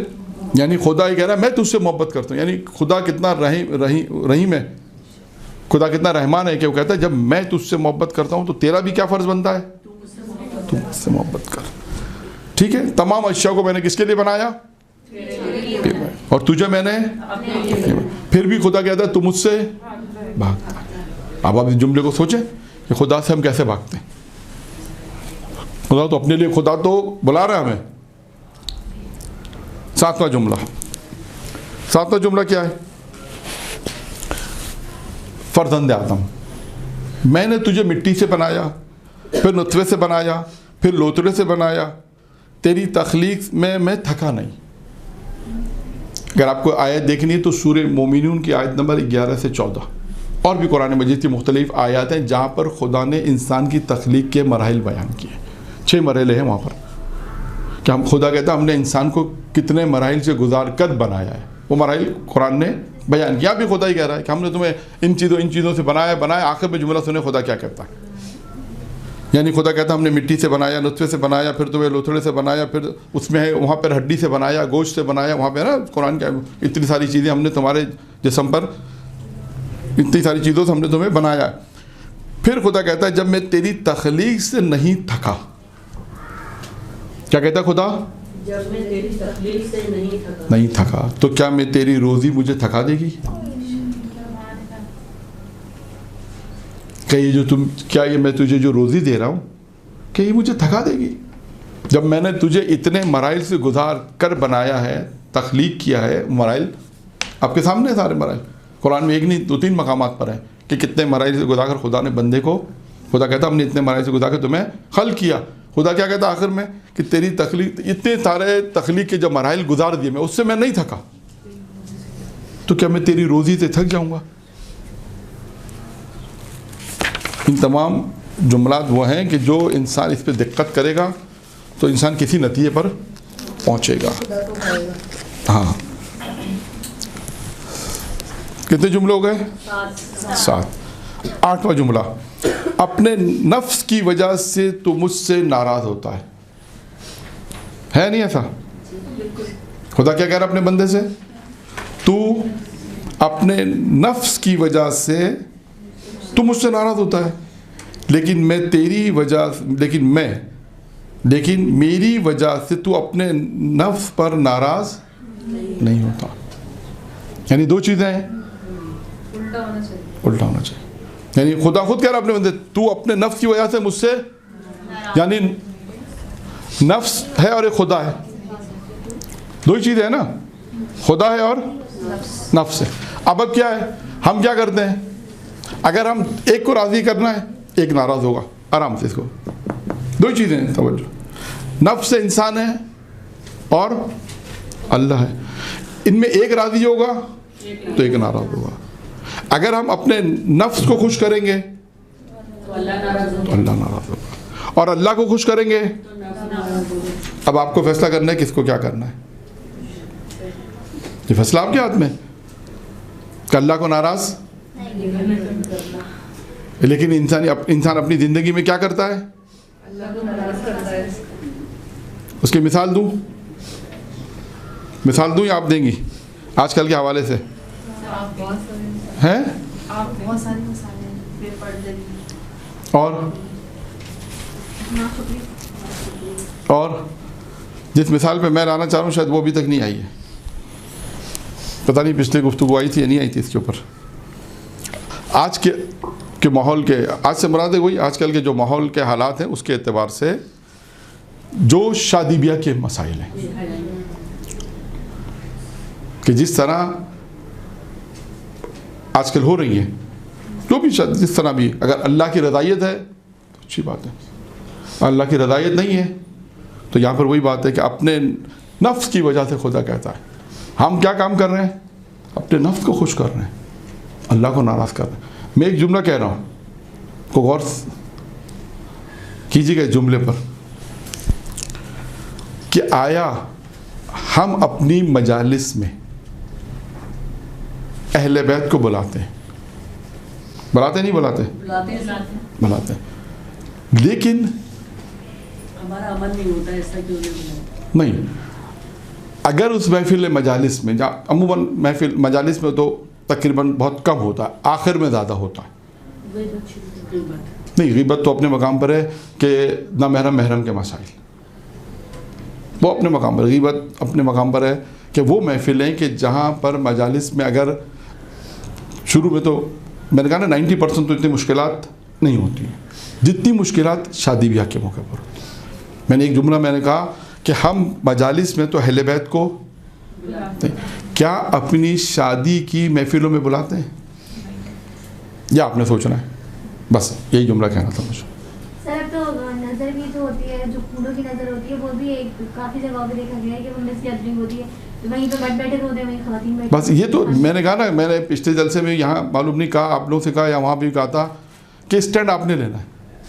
یعنی خدا یہ کہہ رہا ہے میں تجھ سے محبت کرتا ہوں، یعنی خدا کتنا رحیم ہے، خدا کتنا رحمان ہے کہ وہ کہتا ہے جب میں تجھ سے محبت کرتا ہوں تو تیرا بھی کیا فرض بنتا ہے؟ تو مجھ سے محبت کر۔ ٹھیک ہے، تمام اشیاء کو میں نے کس کے لیے بنایا؟ اور تجھے میں نے، پھر بھی خدا کہتا ہے تو مجھ سے بھاگتا ہے۔ اب آپ اس جملے کو سوچیں کہ خدا سے ہم کیسے بھاگتے ہیں۔ خدا تو اپنے لیے، خدا تو بلا رہا ہے ہمیں۔ ساتواں جملہ کیا ہے؟ فرزند آدم میں نے تجھے مٹی سے بنایا، پھر نطفے سے بنایا، پھر لوتڑے سے بنایا، تیری تخلیق میں تھکا نہیں۔ اگر آپ کو آیت دیکھنی ہے تو سورہ مومنون کی آیت نمبر 11 سے 14، اور بھی قرآن مجید کی مختلف آیات ہیں جہاں پر خدا نے انسان کی تخلیق کے مراحل بیان کیے۔ 6 مرحلے ہیں وہاں پر کہ ہم خدا کہتا ہے ہم نے انسان کو کتنے مراحل سے گزار کر بنایا ہے. وہ مراحل قرآن نے بیان کیا. بھی خدا ہی کہہ رہا ہے کہ ہم نے تمہیں ان چیزوں سے بنایا. آخر میں جملہ سنے خدا کیا کہتا ہے. یعنی خدا کہتا ہے ہم نے مٹی سے بنایا, نطفے سے بنایا, پھر تمہیں لوتھڑے سے بنایا, پھر اس میں ہے وہاں پر ہڈی سے بنایا, گوشت سے بنایا. وہاں پہ نا قرآن کا اتنی ساری چیزیں ہم نے تمہارے جسم پر اتنی ساری چیزوں سے ہم نے تمہیں بنایا. پھر خدا کہتا ہے جب میں تیری تخلیق سے نہیں تھکا. کیا کہتا ہے خدا؟ جب میں تیری تخلیق سے نہیں تھکا تو کیا میں تیری روزی مجھے تھکا دے گی؟ کہ یہ جو کیا یہ میں تجھے جو روزی دے رہا ہوں کہ یہ مجھے تھکا دے گی؟ جب میں نے تجھے اتنے مراحل سے گزار کر بنایا ہے, تخلیق کیا ہے. مراحل آپ کے سامنے ہیں سارے مراحل. قرآن میں ایک نہیں 2-3 مقامات پر ہیں کہ کتنے مراحل سے گزار کر خدا نے بندے کو, خدا کہتا ہم نے اتنے مراحل سے گزار کر تمہیں خلق کیا. خدا کیا کہتا آخر میں کہ تیری تخلیق, اتنے سارے تخلیق کے جب مراحل گزار دیے میں, اس سے میں نہیں تھکا تو کیا میں تیری روزی سے تھک جاؤں گا؟ ان تمام جملات وہ ہیں کہ جو انسان اس پہ دقت کرے گا تو انسان کسی نتیجے پر پہنچے گا. ہاں کتنے جملے ہو گئے؟ 7. 8واں جملہ, اپنے نفس کی وجہ سے تو مجھ سے ناراض ہوتا ہے نہیں ایسا؟ خدا کیا کہہ رہا ہے اپنے بندے سے؟ تو اپنے نفس کی وجہ سے تو مجھ سے ناراض ہوتا ہے, لیکن میں تیری وجہ لیکن میری وجہ سے تو اپنے نفس پر ناراض نہیں ہوتا. یعنی 2 چیزیں ہیں, الٹا ہونا چاہیے. یعنی خدا خود کہہ رہا ہے اپنے بندے تو اپنے نفس کی وجہ سے مجھ سے, یعنی نفس ہے اور ایک خدا ہے, 2 چیزیں ہیں نا, خدا ہے اور نفس ہے. اب کیا ہے, ہم کیا کرتے ہیں, اگر ہم ایک کو راضی کرنا ہے ایک ناراض ہوگا آرام سے. اس کو 2 چیزیں ہیں, توجہ, نفس انسان ہے اور اللہ ہے. ان میں ایک راضی ہوگا تو ایک ناراض ہوگا. اگر ہم اپنے نفس کو خوش کریں گے تو اللہ ناراض ہوگا, اور اللہ کو خوش کریں گے. اب آپ کو فیصلہ کرنا ہے کس کو کیا کرنا ہے. یہ فیصلہ آپ کے ہاتھ میں کہ اللہ کو ناراض, لیکن انسان اپنی زندگی میں کیا کرتا ہے؟ اس کی مثال دوں یا آپ دیں گی آج کل کے حوالے سے؟ ہیں اور جس مثال پہ میں لانا چاہ رہا ہوں شاید وہ ابھی تک نہیں آئی ہے. پتہ نہیں پچھلی گفتگو آئی تھی یا نہیں آئی تھی اس کے اوپر. آج کے ماحول کے, آج سے مراد ہے وہی آج کل کے جو ماحول کے حالات ہیں اس کے اعتبار سے جو شادی بیاہ کے مسائل ہیں کہ جس طرح آج کل ہو رہی ہیں, جو بھی جس طرح بھی, اگر اللہ کی رضایت ہے تو اچھی بات ہے, اللہ کی رضایت نہیں ہے تو یہاں پر وہی بات ہے کہ اپنے نفس کی وجہ سے خدا کہتا ہے ہم کیا کام کر رہے ہیں, اپنے نفس کو خوش کر رہے ہیں, اللہ کو ناراض کر رہے ہیں. میں ایک جملہ کہہ رہا ہوں, کو غور کیجیے گا اس جملے پر کہ آیا ہم اپنی مجالس میں اہل بیت کو بلاتے ہیں, نہیں بلاتے ہیں, لیکن ہمارا عمل نہیں ہوتا ایسا کیوں نہیں. اگر اس محفل مجالس میں, عموماً محفل مجالس میں تو تقریباً بہت کم ہوتا ہے, آخر میں زیادہ ہوتا ہے. نہیں, غیبت تو اپنے مقام پر ہے کہ نہ محرم کے مسائل وہ اپنے مقام پر, غیبت اپنے مقام پر ہے کہ وہ محفلیں کہ جہاں پر مجالس میں اگر شروع میں تو میں نے کہا نا 90% تو اتنی مشکلات نہیں ہوتی ہیں جتنی مشکلات شادی بیاہ کے موقع پر ہوتی. میں نے ایک جملہ میں نے کہا کہ ہم مجالس میں تو اہل بیت کو کیا اپنی شادی کی محفلوں میں بلاتے ہیں یا آپ نے سوچنا ہے, بس یہی جملہ کہنا تھا مجھے. سر تو نظر بھی تو ہوتی ہے, جو پھولوں کی نظر ہوتی ہے وہ بھی ایک کافی جگہوں پہ دیکھا گیا ہے کہ وہ مس گیدرنگ ہوتی ہے, وہیں پہ مرد بیٹھے ہوتے ہیں وہیں خواتین بیٹھے. بس یہ تو میں نے کہا نا, میں نے پچھلے جلسے میں یہاں معلوم نہیں کہا, آپ لوگوں سے کہا یا وہاں بھی کہا تھا کہ اسٹینڈ آپ نے لینا ہے.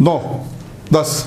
9, 10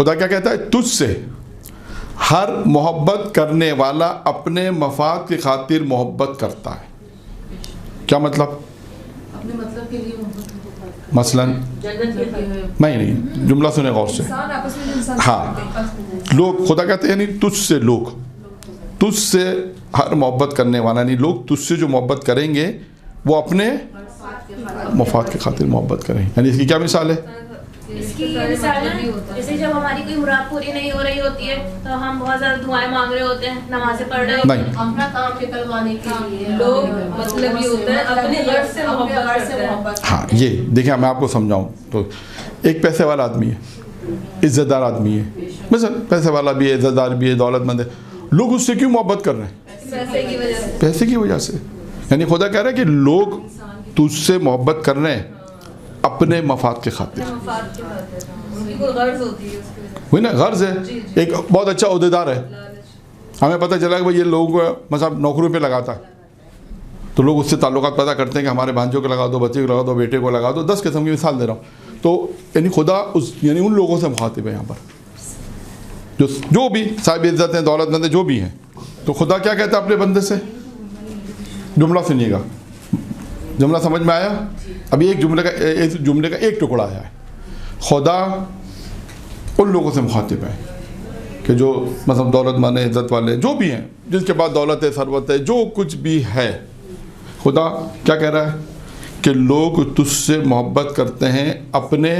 خدا کیا کہتا ہے؟ تجھ سے ہر محبت کرنے والا اپنے مفاد کی خاطر محبت کرتا ہے. کیا مطلب؟ اپنے مطلب کے لیے محبت مثلاً جنت کے لیے نہیں جملہ سنیں غور سے. انسان آپس میں انسان ہاں لوگ، خدا کہتے ہیں یعنی تجھ سے، لوگ تجھ سے ہر محبت کرنے والا، یعنی لوگ تجھ سے جو محبت کریں گے وہ اپنے مفاد کی خاطر محبت کریں. یعنی اس کی کیا مثال ہے؟ اس کی مثال ہے جیسے جب ہماری کوئی مراد پوری نہیں ہو رہی ہوتی ہے تو ہم بہت زیادہ دعائیں مانگ رہے ہوتے ہیں، نمازیں پڑھ رہے ہوتے ہیں. نہیں، اپنا کام نکلوانے کے لیے لوگ مطلب یہ ہوتا ہے اپنے غرض سے محبت کرتے ہیں. ہاں یہ دیکھیں میں آپ کو سمجھاؤں تو ایک پیسے والا آدمی ہے، عزت دار آدمی ہے، مثلا پیسے والا بھی ہے، عزت دار بھی ہے، دولت مند ہے، لوگ اس سے کیوں محبت کر رہے ہیں؟ پیسے کی وجہ سے. پیسے کی وجہ سے. یعنی خدا کہہ رہا ہے کہ لوگ تجھ سے محبت کر رہے ہیں اپنے مفاد کے خاطر. مفاد کی بات ہے، ان کی کوئی غرض ہوتی ہے اس کی وجہ سے. وہی نا غرض ہے. ایک بہت اچھا عہدیدار ہے، ہمیں پتہ چلا کہ بھائی یہ لوگوں کو مثلا نوکریوں پہ لگاتا ہے تو لوگ اس سے تعلقات پیدا کرتے ہیں کہ ہمارے بھانجوں کو لگا دو، بچے کو لگا دو، بیٹے کو لگا دو. 10 قسم کی مثال دے رہا ہوں. تو یعنی خدا اس یعنی ان لوگوں سے مخاطب ہے یہاں پر جو بھی صاحب عزت ہیں، دولت مند ہیں، جو بھی ہیں. تو خدا کیا کہتا ہے اپنے بندے سے؟ جملہ سنیے گا، جملہ سمجھ میں آیا؟ ابھی ایک جملے کا ایک ٹکڑا آیا ہے. خدا ان لوگوں سے مخاطب ہے کہ جو مثلا دولت مند ہیں، عزت والے، جو بھی ہیں، جس کے پاس دولت ہے، ثروت ہے، جو کچھ بھی ہے. خدا کیا کہہ رہا ہے کہ لوگ تجھ سے محبت کرتے ہیں اپنے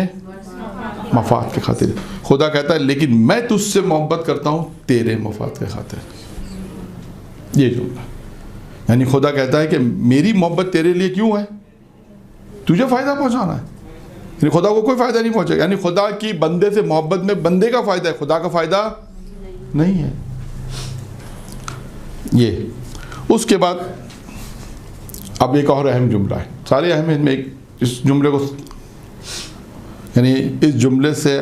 مفاد کے خاطر. خدا کہتا ہے لیکن میں تجھ سے محبت کرتا ہوں تیرے مفاد کے خاطر. یہ جملہ یعنی خدا کہتا ہے کہ میری محبت تیرے لیے کیوں ہے؟ تجھے فائدہ پہنچانا ہے. یعنی خدا کو کوئی فائدہ نہیں پہنچے گا. یعنی خدا کی بندے سے محبت میں بندے کا فائدہ ہے، خدا کا فائدہ نہیں ہے. یہ اس کے بعد اب ایک اور اہم جملہ ہے، سارے اہم ہیں میں اس جملے کو، یعنی اس جملے سے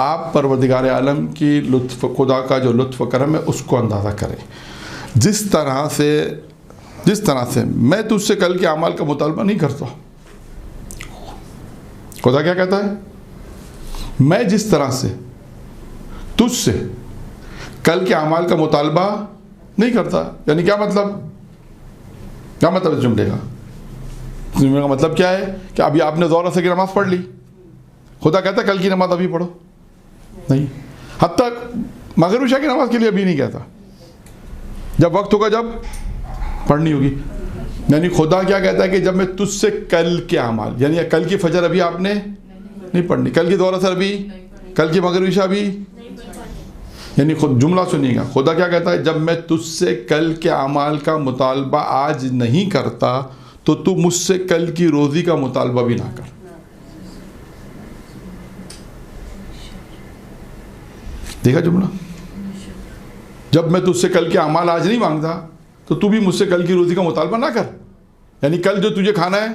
آپ پروردگار عالم کی لطف، خدا کا جو لطف و کرم ہے اس کو اندازہ کریں. جس طرح سے میں تجھ سے کل کے اعمال کا مطالبہ نہیں کرتا. خدا کیا کہتا ہے؟ میں جس طرح سے تجھ سے کل کے اعمال کا مطالبہ نہیں کرتا. یعنی کیا مطلب؟ کیا مطلب اس جملے کا؟ اس جملے کا مطلب کیا ہے کہ ابھی آپ نے ظہر عصر کی نماز پڑھ لی، خدا کہتا ہے کل کی نماز ابھی پڑھو نہیں. حتیٰ مغرب عشاء کی نماز کے لیے ابھی نہیں کہتا، جب وقت ہوگا جب پڑھنی ہوگی. یعنی خدا کیا کہتا ہے کہ جب میں تجھ سے کل کے اعمال، یعنی کل کی فجر ابھی آپ نے نہیں پڑھنی، کل کی ظہر عصر ابھی، کل کی مغرب عشاء بھی. یعنی خود جملہ سنیے گا، خدا کیا کہتا ہے جب میں تجھ سے کل کے اعمال کا مطالبہ آج نہیں کرتا تو تو مجھ سے کل کی روزی کا مطالبہ بھی نہ کر. دیکھا جملہ؟ جب میں تجھ سے کل کے اعمال آج نہیں مانگتا تو تو بھی مجھ سے کل کی روزی کا مطالبہ نہ کر. یعنی کل جو تجھے کھانا ہے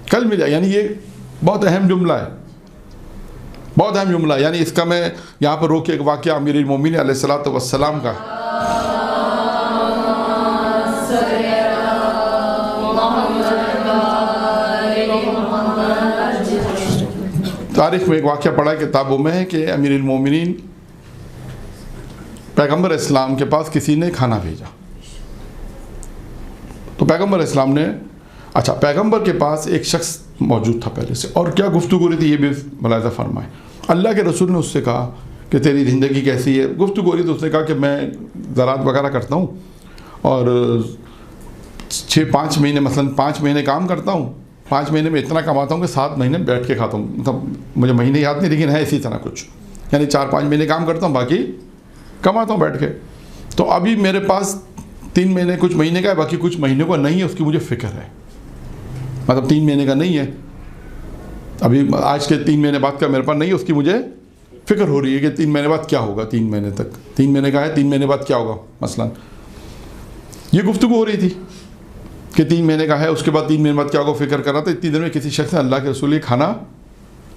کل مل جائے. یعنی یہ بہت اہم جملہ ہے، بہت اہم جملہ ہے. یعنی اس کا میں یہاں پر روک کے ایک واقعہ امیر المومنین علیہ الصلوۃ والسلام کا تاریخ میں ایک واقعہ پڑھا کتابوں میں ہے کہ امیر المومنین پیغمبر اسلام کے پاس کسی نے کھانا بھیجا تو پیغمبر اسلام نے، اچھا پیغمبر کے پاس ایک شخص موجود تھا پہلے سے، اور کیا گفتگو رہی تھی یہ بھی ملاحظہ فرمائے. اللہ کے رسول نے اس سے کہا کہ تیری زندگی کیسی ہے، گفتگو رہی تو اس نے کہا کہ میں زراعت وغیرہ کرتا ہوں اور 5 مہینے مثلا 5 مہینے کام کرتا ہوں، 5 مہینے میں اتنا کماتا ہوں کہ 7 مہینے بیٹھ کے کھاتا ہوں. مطلب مجھے مہینے یاد نہیں لیکن ہے اسی طرح کچھ، یعنی 4-5 مہینے کام کرتا ہوں باقی کماتا ہوں بیٹھ کے. تو ابھی میرے پاس 3 مہینے کچھ مہینے کا ہے، باقی کچھ مہینوں کا نہیں ہے، اس کی مجھے فکر ہے. مطلب 3 مہینے کا نہیں ہے ابھی، آج کے 3 مہینے بعد کا میرے پاس نہیں ہے، اس کی مجھے فکر ہو رہی ہے کہ 3 مہینے بعد کیا ہوگا. 3 مہینے تک 3 مہینے کا ہے، 3 مہینے بعد کیا ہوگا مثلا. یہ گفتگو ہو رہی تھی کہ 3 مہینے کا ہے، اس کے بعد 3 مہینے بعد کیا ہوگا فکر کر رہا تھا. اتنی دیر میں کسی شخص نے اللہ کے رسول یہ کھانا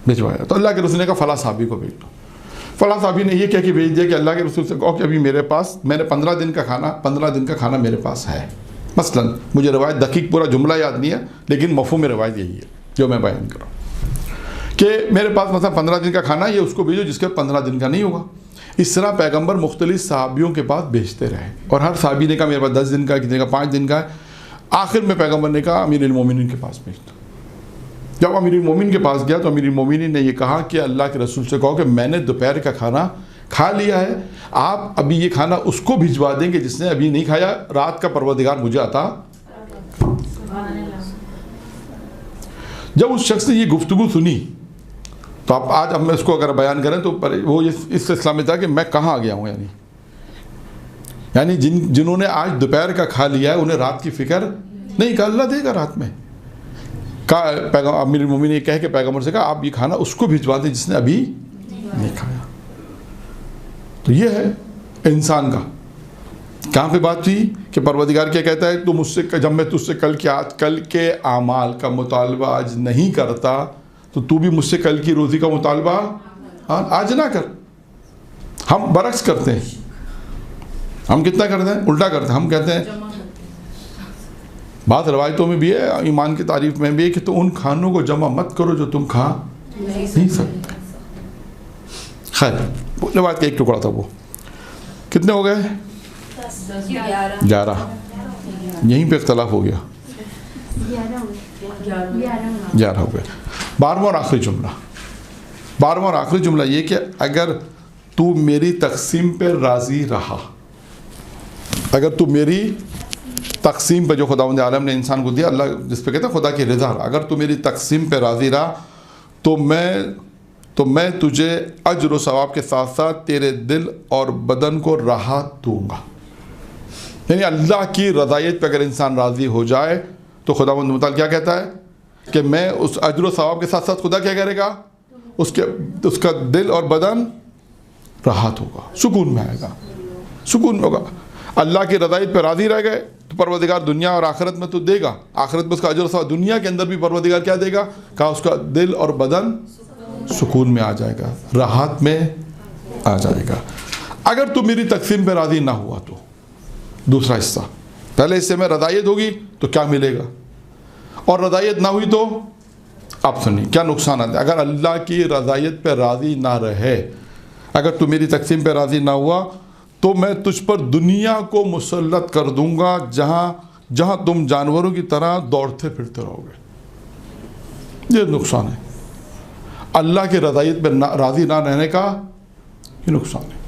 بھجوایا. تو اللہ کے رسول نے کہا فلاں صحابی کو بھیج دو. فلاں صحابی نے یہ کہہ کے بھیج دیا کہ اللہ کے رسول سے کہو کہ ابھی میرے پاس، میں نے 15 دن کا کھانا میرے پاس ہے. مثلا مجھے روایت دقیق پورا جملہ یاد نہیں ہے لیکن مفہوم روایت یہی ہے جو میں بیان کر رہا ہوں کہ میرے پاس مثلا 15 دن کا کھانا ہے، یہ اس کو بھیجو جس کے 15 دن کا نہیں ہوگا۔ اس طرح پیغمبر مختلف صحابیوں کے پاس بھیجتے رہے، اور ہر صحابی نے کہا میرے پاس 10 دن کا ہے، کتنے کا 5 دن کا ہے۔ آخر میں پیغمبر نے کہا امیر المومنین کے پاس بھیج دو۔ جب امیر المومنین کے پاس گیا تو امیر المومنین نے یہ کہا کہ اللہ کے رسول سے کہو کہ میں نے دوپہر کا کھانا کھا لیا ہے، آپ ابھی یہ کھانا اس کو بھجوا دیں گے جس نے ابھی نہیں کھایا، رات کا پروردگار مجھے عطا۔ جب اس شخص نے یہ گفتگو سنی تو آپ آج ہم اس کو اگر بیان کریں تو وہ اس اسلام میں تھا کہ میں کہاں آ گیا ہوں، یعنی جنہوں نے آج دوپہر کا کھا لیا ہے انہیں رات کی فکر نہیں، کہ اللہ دے گا رات میں۔ کہا امیر المومنین نے کہہ کے پیغمبر سے کہا آپ یہ کھانا اس کو بھجوا دیں جس نے ابھی نہیں کھایا۔ تو یہ ہے انسان کا۔ کہاں پہ بات تھی کہ پروردگار کیا کہتا ہے، تو مجھ سے جب میں تجھ سے کل کے اعمال کا مطالبہ آج نہیں کرتا تو تو بھی مجھ سے کل کی روزی کا مطالبہ آج نہ کر۔ ہم برعکس کرتے ہیں، ہم کتنا کرتے ہیں، الٹا کرتے ہیں۔ ہم کہتے ہیں، بعض روایتوں میں بھی ہے، ایمان کی تعریف میں بھی ہے کہ تو ان کھانوں کو جمع مت کرو جو تم کھا نہیں سکتے۔ خیر، روایت کا ایک ٹکڑا تھا۔ وہ کتنے ہو گئے؟ 11۔ یہیں پہ اختلاف ہو گیا، 11 ہو گئے۔ 12واں اور آخری جملہ یہ کہ اگر تو میری تقسیم پہ راضی رہا، اگر تو میری تقسیم پہ جو خداوند عالم نے انسان کو دیا، اللہ جس پہ کہتا ہے خدا کی رضا، اگر تو میری تقسیم پہ راضی رہا تو میں تجھے اجر و ثواب کے ساتھ ساتھ تیرے دل اور بدن کو راحت دوں گا۔ یعنی اللہ کی رضایت پہ اگر انسان راضی ہو جائے تو خداوند متعال کیا کہتا ہے کہ میں اس اجر و ثواب کے ساتھ ساتھ خدا کیا کرے گا، اس کا دل اور بدن راحت ہوگا، سکون میں آئے گا، سکون میں ہوگا۔ اللہ کی رضایت پہ راضی رہ گئے تو پروردگار دنیا اور آخرت میں تو دے گا، آخرت میں اس کا اجر و ثواب، دنیا کے اندر بھی پروردگار کیا دے گا، کہا اس کا دل اور بدن سکون میں آ جائے گا، راحت میں آ جائے گا۔ اگر تو میری تقسیم پہ راضی نہ ہوا تو دوسرا حصہ، پہلے حصے میں رضایت ہوگی تو کیا ملے گا، اور رضایت نہ ہوئی تو آپ سنیے کیا نقصانات ہے۔ اگر اللہ کی رضایت پہ راضی نہ رہے، اگر تو میری تقسیم پہ راضی نہ ہوا تو میں تجھ پر دنیا کو مسلط کر دوں گا جہاں تم جانوروں کی طرح دوڑتے پھرتے رہو گے۔ یہ نقصان ہے، اللہ کی رضایت پہ راضی نہ رہنے کا یہ نقصان ہے۔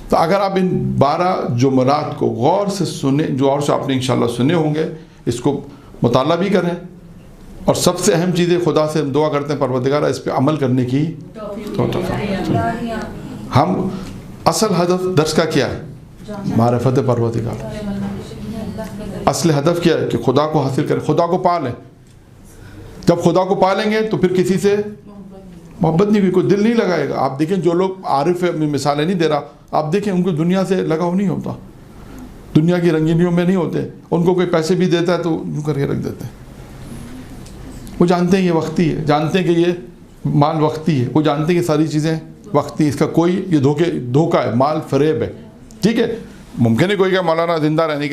تو اگر آپ ان 12 جملات کو غور سے سنیں، جو اور سے آپ نے انشاءاللہ سنے ہوں گے، اس کو مطالعہ بھی کریں، اور سب سے اہم چیز ہے خدا سے ہم دعا کرتے ہیں پروردگار اس پہ عمل کرنے کی توفیق۔ ہم اصل ہدف درس کا کیا ہے، معرفت پروردگار۔ اصل ہدف کیا ہے کہ خدا کو حاصل کریں، خدا کو پالیں۔ جب خدا کو پالیں گے تو پھر کسی سے محبت نہیں ہوئی، کوئی دل نہیں لگائے گا۔ آپ دیکھیں جو لوگ عارف ہے، مثالیں نہیں دے رہا، آپ دیکھیں ان کو دنیا سے لگاؤ نہیں ہوتا، دنیا کی رنگینیوں میں نہیں ہوتے، ان کو کوئی پیسے بھی دیتا ہے تو یوں کر کے رکھ دیتے ہیں۔ وہ جانتے ہیں یہ وقتی ہے، جانتے ہیں کہ یہ مال وقتی ہے، وہ جانتے ہیں کہ ساری چیزیں وقتی، اس کا کوئی یہ دھوکہ ہے، مال فریب ہے، ٹھیک ہے۔ ممکن ہے کوئی کہ مولانا زندہ رہنے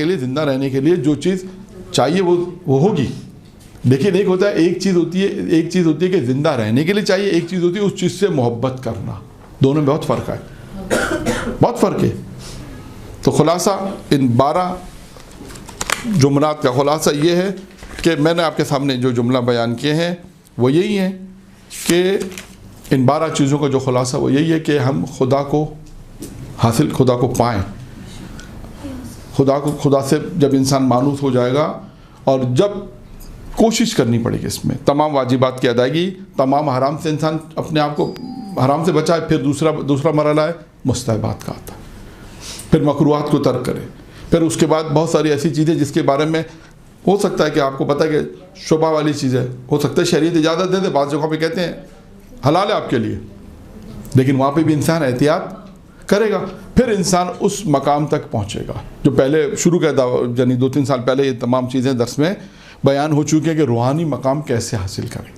کے لیے جو چیز چاہیے وہ ہوگی، لیکن ایک ہوتا ہے، ایک چیز ہوتی ہے کہ زندہ رہنے کے لیے چاہیے، ایک چیز ہوتی ہے اس چیز سے محبت کرنا، دونوں میں بہت فرق ہے، بہت فرق ہے۔ تو خلاصہ ان 12 جملات کا خلاصہ یہ ہے کہ میں نے آپ کے سامنے جو جملہ بیان کیے ہیں وہ یہی ہیں کہ ان 12 چیزوں کا جو خلاصہ وہ یہی ہے کہ ہم خدا کو پائیں، خدا سے جب انسان مانوس ہو جائے گا، اور جب کوشش کرنی پڑے گی اس میں تمام واجبات کی ادائیگی، تمام حرام سے انسان اپنے آپ کو حرام سے بچائے، پھر دوسرا مرحلہ ہے مستحبات کا آتا ہے، پھر مکروہات کو ترک کرے، پھر اس کے بعد بہت ساری ایسی چیزیں جس کے بارے میں ہو سکتا ہے کہ آپ کو پتہ ہے کہ شبہ والی چیز ہے، ہو سکتا ہے شریعت اجازت دے دے، بعض جگہوں پہ کہتے ہیں حلال ہے آپ کے لیے، لیکن وہاں پہ بھی انسان احتیاط کرے گا، پھر انسان اس مقام تک پہنچے گا جو پہلے شروع کیا، یعنی 2-3 سال پہلے یہ تمام چیزیں درس میں بیان ہو چکی ہیں کہ روحانی مقام کیسے حاصل کریں۔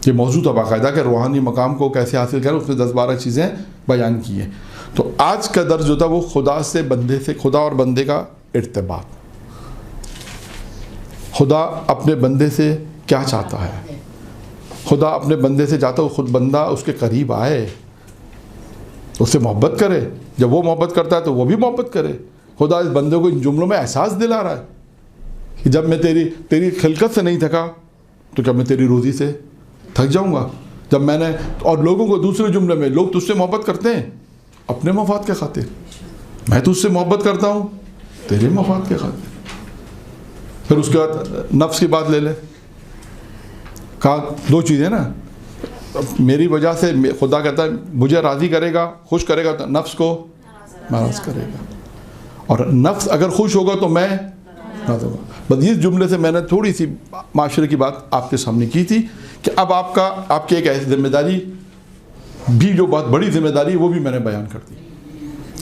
یہ موضوع تھا باقاعدہ کہ روحانی مقام کو کیسے حاصل کریں، اس میں 10-12 چیزیں بیان کی ہیں۔ تو آج کا درس جو تھا وہ خدا اور بندے کا ارتباط، خدا اپنے بندے سے کیا چاہتا ہے، خدا اپنے بندے سے چاہتا ہے خود بندہ اس کے قریب آئے, اس سے محبت کرے. جب وہ محبت کرتا ہے تو وہ بھی محبت کرے. خدا اس بندے کو ان جملوں میں احساس دلا رہا ہے کہ جب میں تیری خلقت سے نہیں تھکا تو کیا میں تیری روزی سے تھک جاؤں گا؟ جب میں نے, اور لوگوں کو دوسرے جملے میں لوگ تجھ سے محبت کرتے ہیں اپنے مفاد کے خاطر, میں تجھ سے محبت کرتا ہوں تیرے مفاد کے خاطر. پھر اس کے بعد نفس کی بات لے لے, کہا دو چیزیں نا, میری وجہ سے خدا کہتا ہے مجھے راضی کرے گا, خوش کرے گا, تو نفس کو ناراض کرے گا, اور نفس اگر خوش ہوگا تو میں ناراض ہوگا. بس اس جملے سے میں نے تھوڑی سی معاشرے کی بات آپ کے سامنے کی تھی کہ اب آپ کی ایک ایسی ذمہ داری بھی, جو بہت بڑی ذمہ داری ہے, وہ بھی میں نے بیان کر دی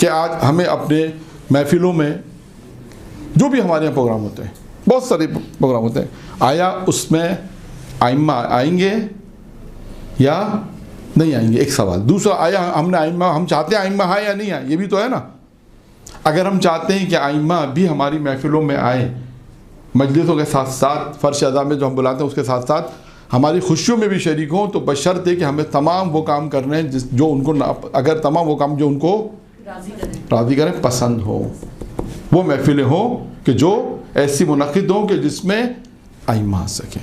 کہ آج ہمیں اپنے محفلوں میں جو بھی ہمارے یہاں پروگرام ہوتے ہیں, بہت سارے پروگرام ہوتے ہیں, آیا اس میں ائمہ آئیں گے یا نہیں آئیں گے؟ ایک سوال. دوسرا, آیا ہم چاہتے ہیں ائمہ آئے یا نہیں آئے؟ یہ بھی تو ہے نا. اگر ہم چاہتے ہیں کہ ائمہ بھی ہماری محفلوں میں آئیں, مجلسوں کے ساتھ ساتھ, فرش ادا میں جو ہم بلاتے ہیں اس کے ساتھ ساتھ ہماری خوشیوں میں بھی شریک ہوں, تو بشرط کہ ہمیں تمام وہ کام کرنے ہیں جو ان کو, اگر تمام وہ کام جو ان کو راضی کریں, پسند ہو, وہ محفلیں ہوں کہ جو ایسی منعقد ہوں کہ جس میں ائمہ آ سکیں.